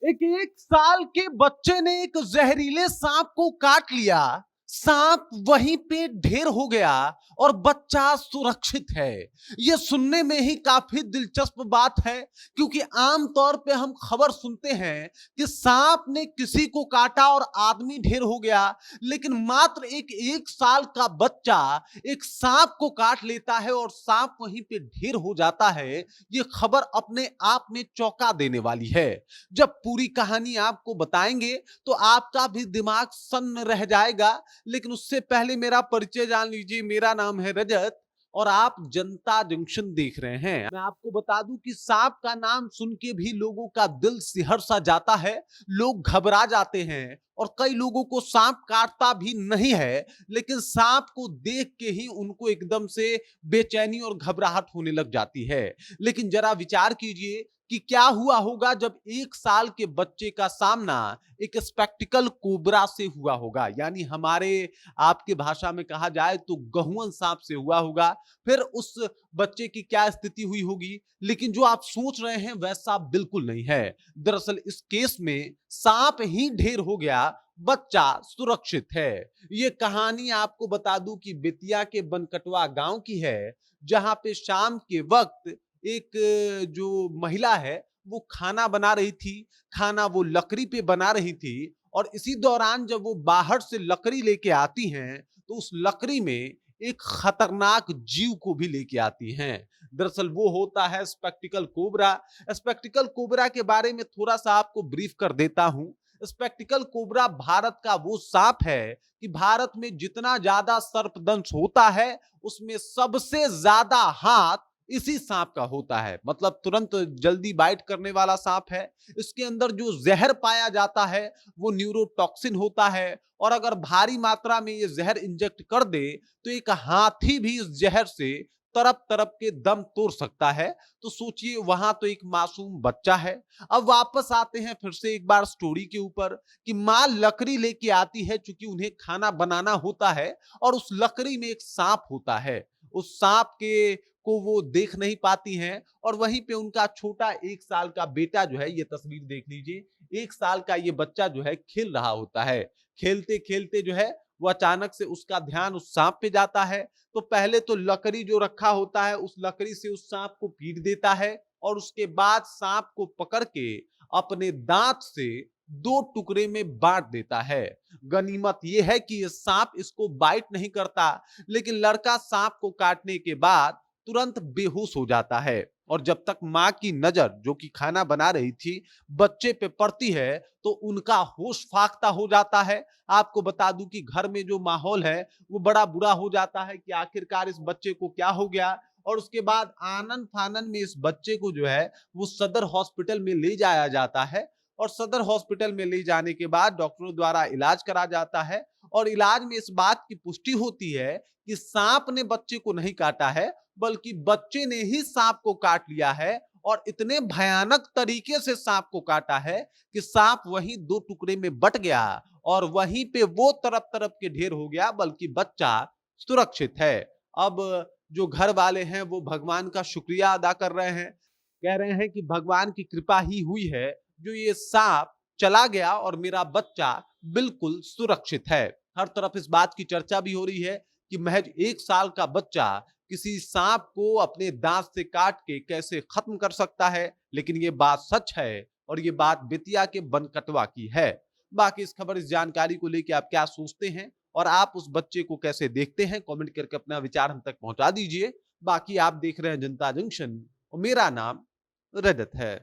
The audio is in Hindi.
एक साल के बच्चे ने एक जहरीले सांप को काट लिया। सांप वहीं पे ढेर हो गया और बच्चा सुरक्षित है। यह सुनने में ही काफी दिलचस्प बात है, क्योंकि आमतौर पे हम खबर सुनते हैं कि सांप ने किसी को काटा और आदमी ढेर हो गया, लेकिन मात्र एक साल का बच्चा एक सांप को काट लेता है और सांप वहीं पे ढेर हो जाता है। यह खबर अपने आप में चौंका देने वाली है। जब पूरी कहानी आपको बताएंगे तो आपका भी दिमाग सन्न रह जाएगा, लेकिन उससे पहले मेरा परिचय जान लीजिए। मेरा नाम है रजत और आप जनता जंक्शन देख रहे हैं। मैं आपको बता दूं कि सांप का नाम सुन के भी लोगों का दिल सिहर सा जाता है, लोग घबरा जाते हैं और कई लोगों को सांप काटता भी नहीं है, लेकिन सांप को देख के ही उनको एकदम से बेचैनी और घबराहट होने लग जाती है। लेकिन जरा विचार कीजिए कि क्या हुआ होगा जब एक साल के बच्चे का सामना एक स्पेक्टिकल कोबरा से हुआ होगा, यानी हमारे आपके भाषा में कहा जाए तो गहुअन सांप से हुआ होगा। फिर उस बच्चे की क्या स्थिति हुई होगी। लेकिन जो आप सोच रहे हैं वैसा बिल्कुल नहीं है। दरअसल इस केस में सांप ही ढेर हो गया, बच्चा सुरक्षित है। ये कहानी आपको बता दूं कि बेतिया के बनकटवा गांव की है, जहां पे शाम के वक्त एक जो महिला है वो खाना बना रही थी। खाना वो लकड़ी पे बना रही थी और इसी दौरान जब वो बाहर से लकड़ी लेके आती हैं तो उस लकड़ी में एक खतरनाक जीव को भी लेके आती हैं। दरअसल वो होता है स्पेक्टिकल कोबरा। स्पेक्टिकल कोबरा के बारे में थोड़ा सा आपको ब्रीफ कर देता हूं। स्पेक्टिकल कोबरा भारत का वो सांप है कि भारत में जितना ज्यादा सर्पदंश होता है उसमें सबसे ज्यादा हाथ इसी सांप का होता है। मतलब तुरंत जल्दी बाइट करने वाला सांप है। इसके अंदर जो जहर पाया जाता है वो न्यूरोटॉक्सिन होता है और अगर भारी मात्रा में ये जहर इंजेक्ट कर दे तो एक हाथी भी इस जहर से तरप तरप के दम तोड़ सकता है। तो सोचिए, वहां तो एक मासूम बच्चा है। अब वापस आते हैं फिर से एक बार स्टोरी के ऊपर कि मां लकड़ी लेके आती है, चूंकि उन्हें खाना बनाना होता है और उस लकड़ी में एक सांप होता है। उस सांप के को वो देख नहीं पाती हैं और वहीं पे उनका छोटा एक साल का बेटा जो है, ये तस्वीर देख लीजिए, एक साल का ये बच्चा जो है खेल रहा होता है। खेलते खेलते जो है वो अचानक से उसका ध्यान उस सांप पे जाता है। तो पहले तो लकड़ी जो रखा होता है उस लकड़ी से उस सांप को पीट देता है और उसके बाद सांप को पकड़ के अपने दांत से दो टुकड़े में बांट देता है। गनीमत यह है कि ये सांप इसको बाइट नहीं करता, लेकिन लड़का सांप को काटने के बाद तुरंत बेहोश हो जाता है और जब तक मां की नजर, जो कि खाना बना रही थी, बच्चे पे पड़ती है तो उनका होश फाख्ता हो जाता है। आपको बता दूं कि घर में जो माहौल है वो बड़ा बुरा हो जाता है कि आखिरकार इस बच्चे को क्या हो गया। और उसके बाद आनन फानन में इस बच्चे को जो है वो सदर हॉस्पिटल में ले जाया जाता है और सदर हॉस्पिटल में ले जाने के बाद डॉक्टरों द्वारा इलाज करा जाता है और इलाज में इस बात की पुष्टि होती है कि सांप ने बच्चे को नहीं काटा है, बल्कि बच्चे ने ही सांप को काट लिया है और इतने भयानक तरीके से सांप को काटा है कि सांप वहीं दो टुकड़े में बट गया और वहीं पे वो तरफ तरफ के ढेर हो गया, बल्कि बच्चा सुरक्षित है। अब जो घर वाले हैं वो भगवान का शुक्रिया अदा कर रहे हैं, कह रहे हैं कि भगवान की कृपा ही हुई है जो ये सांप चला गया और मेरा बच्चा बिल्कुल सुरक्षित है। हर तरफ इस बात की चर्चा भी हो रही है कि महज एक साल का बच्चा किसी सांप को अपने दांत से काट के कैसे खत्म कर सकता है। लेकिन ये बात सच है और ये बात बेतिया के बनकटवा की है। बाकी इस खबर, इस जानकारी को लेकर आप क्या सोचते हैं और आप उस बच्चे को कैसे देखते हैं, कमेंट करके अपना विचार हम तक पहुंचा दीजिए। बाकी आप देख रहे हैं जनता जंक्शन और मेरा नाम रजत है।